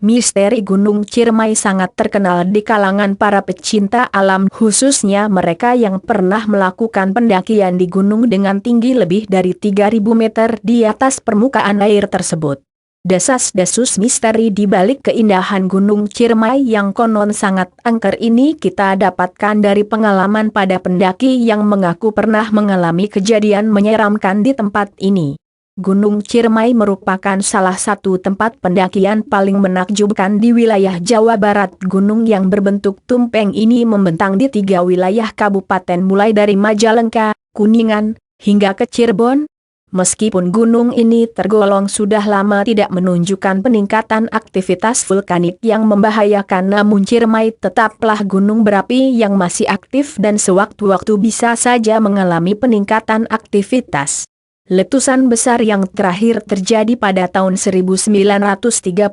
Misteri Gunung Ciremai sangat terkenal di kalangan para pecinta alam, khususnya mereka yang pernah melakukan pendakian di gunung dengan tinggi lebih dari 3.000 meter di atas permukaan air tersebut. Desas-desus misteri di balik keindahan Gunung Ciremai yang konon sangat angker ini kita dapatkan dari pengalaman pada pendaki yang mengaku pernah mengalami kejadian menyeramkan di tempat ini. Gunung Ciremai merupakan salah satu tempat pendakian paling menakjubkan di wilayah Jawa Barat. Gunung yang berbentuk tumpeng ini membentang di 3 wilayah kabupaten mulai dari Majalengka, Kuningan, hingga ke Cirebon. Meskipun gunung ini tergolong sudah lama tidak menunjukkan peningkatan aktivitas vulkanik yang membahayakan, namun Ciremai tetaplah gunung berapi yang masih aktif dan sewaktu-waktu bisa saja mengalami peningkatan aktivitas. Letusan besar yang terakhir terjadi pada tahun 1937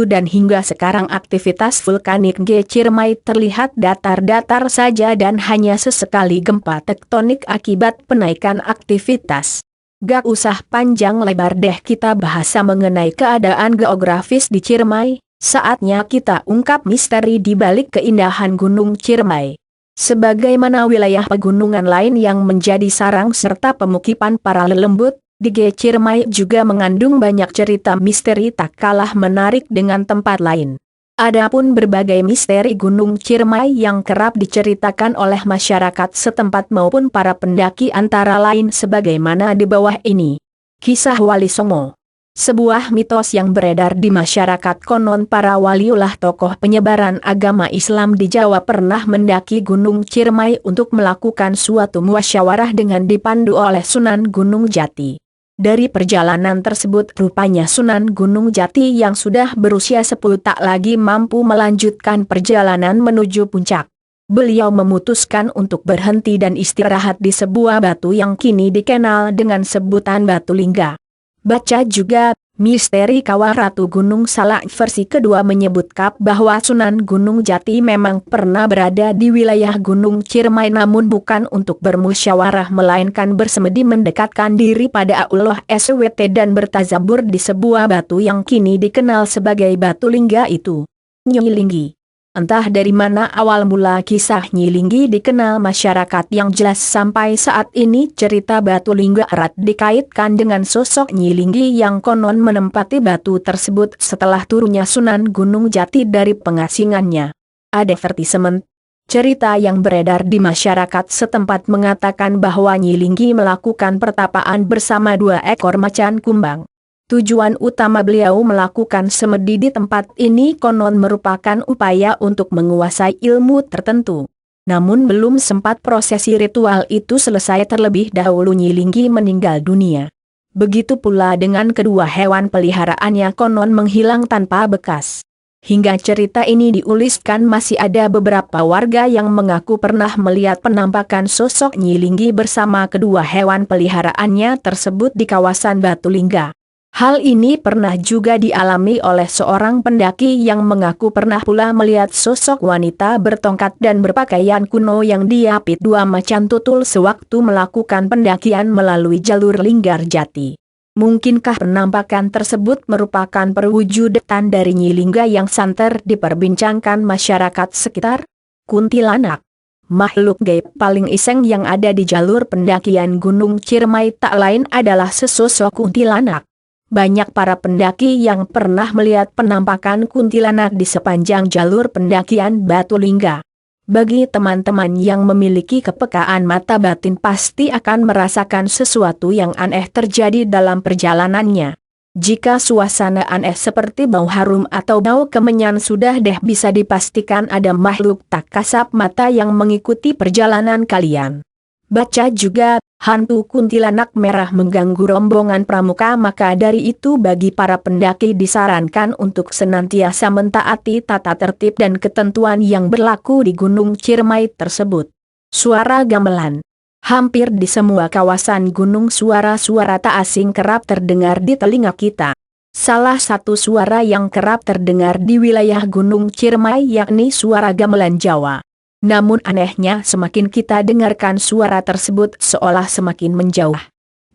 dan hingga sekarang aktivitas vulkanik G Ciremai terlihat datar-datar saja dan hanya sesekali gempa tektonik akibat penaikan aktivitas. Gak usah panjang lebar deh kita bahasa mengenai keadaan geografis di Ciremai, saatnya kita ungkap misteri di balik keindahan Gunung Ciremai. Sebagaimana wilayah pegunungan lain yang menjadi sarang serta pemukiman para lelembut, di G Ciremai juga mengandung banyak cerita misteri tak kalah menarik dengan tempat lain. Adapun berbagai misteri Gunung Ciremai yang kerap diceritakan oleh masyarakat setempat maupun para pendaki antara lain sebagaimana di bawah ini. Kisah Wali Songo. Sebuah mitos yang beredar di masyarakat, konon para waliullah tokoh penyebaran agama Islam di Jawa pernah mendaki Gunung Ciremai untuk melakukan suatu musyawarah dengan dipandu oleh Sunan Gunung Jati. Dari perjalanan tersebut rupanya Sunan Gunung Jati yang sudah berusia 10 tak lagi mampu melanjutkan perjalanan menuju puncak. Beliau memutuskan untuk berhenti dan istirahat di sebuah batu yang kini dikenal dengan sebutan Batu Lingga. Baca juga, misteri Kawah Ratu Gunung Salak versi kedua menyebutkan bahwa Sunan Gunung Jati memang pernah berada di wilayah Gunung Ciremai namun bukan untuk bermusyawarah melainkan bersemedi mendekatkan diri pada Allah SWT dan bertazabur di sebuah batu yang kini dikenal sebagai Batu Lingga itu. Nyi Linggi. Entah dari mana awal mula kisah Nyi Linggi dikenal masyarakat yang jelas sampai saat ini cerita Batu Lingga erat dikaitkan dengan sosok Nyi Linggi yang konon menempati batu tersebut setelah turunnya Sunan Gunung Jati dari pengasingannya. Ada vertisement. Cerita yang beredar di masyarakat setempat mengatakan bahwa Nyi Linggi melakukan pertapaan bersama 2 ekor macan kumbang. Tujuan utama beliau melakukan semedi di tempat ini konon merupakan upaya untuk menguasai ilmu tertentu. Namun belum sempat prosesi ritual itu selesai terlebih dahulu Nyi Linggi meninggal dunia. Begitu pula dengan kedua hewan peliharaannya konon menghilang tanpa bekas. Hingga cerita ini diuliskan masih ada beberapa warga yang mengaku pernah melihat penampakan sosok Nyi Linggi bersama kedua hewan peliharaannya tersebut di kawasan Batu Lingga. Hal ini pernah juga dialami oleh seorang pendaki yang mengaku pernah pula melihat sosok wanita bertongkat dan berpakaian kuno yang diapit 2 macan tutul sewaktu melakukan pendakian melalui jalur Linggar Jati. Mungkinkah penampakan tersebut merupakan perwujudan dari Nyi Lingga yang santer diperbincangkan masyarakat sekitar? Kuntilanak. Makhluk gaib paling iseng yang ada di jalur pendakian Gunung Ciremai tak lain adalah sesosok kuntilanak. Banyak para pendaki yang pernah melihat penampakan kuntilanak di sepanjang jalur pendakian Batu Lingga. Bagi teman-teman yang memiliki kepekaan mata batin pasti akan merasakan sesuatu yang aneh terjadi dalam perjalanannya. Jika suasana aneh seperti bau harum atau bau kemenyan sudah deh bisa dipastikan ada makhluk tak kasat mata yang mengikuti perjalanan kalian. Baca juga, hantu kuntilanak merah mengganggu rombongan pramuka, maka dari itu bagi para pendaki disarankan untuk senantiasa mentaati tata tertib dan ketentuan yang berlaku di Gunung Ciremai tersebut. Suara gamelan. Hampir di semua kawasan gunung suara-suara tak asing kerap terdengar di telinga kita. Salah satu suara yang kerap terdengar di wilayah Gunung Ciremai yakni suara gamelan Jawa. Namun anehnya semakin kita dengarkan suara tersebut seolah semakin menjauh.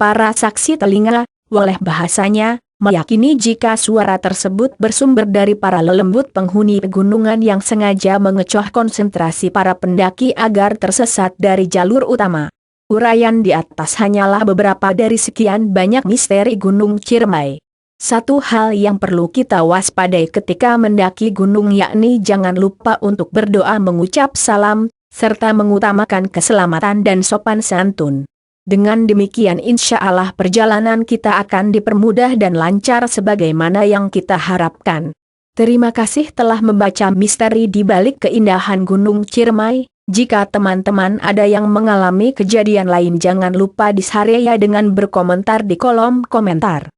Para saksi telinga, oleh bahasanya, meyakini jika suara tersebut bersumber dari para lelembut penghuni pegunungan yang sengaja mengecoh konsentrasi para pendaki agar tersesat dari jalur utama. Uraian di atas hanyalah beberapa dari sekian banyak misteri Gunung Ciremai. Satu hal yang perlu kita waspadai ketika mendaki gunung yakni jangan lupa untuk berdoa, mengucap salam, serta mengutamakan keselamatan dan sopan santun. Dengan demikian insya Allah perjalanan kita akan dipermudah dan lancar sebagaimana yang kita harapkan. Terima kasih telah membaca misteri di balik keindahan Gunung Ciremai. Jika teman-teman ada yang mengalami kejadian lain jangan lupa disaria dengan berkomentar di kolom komentar.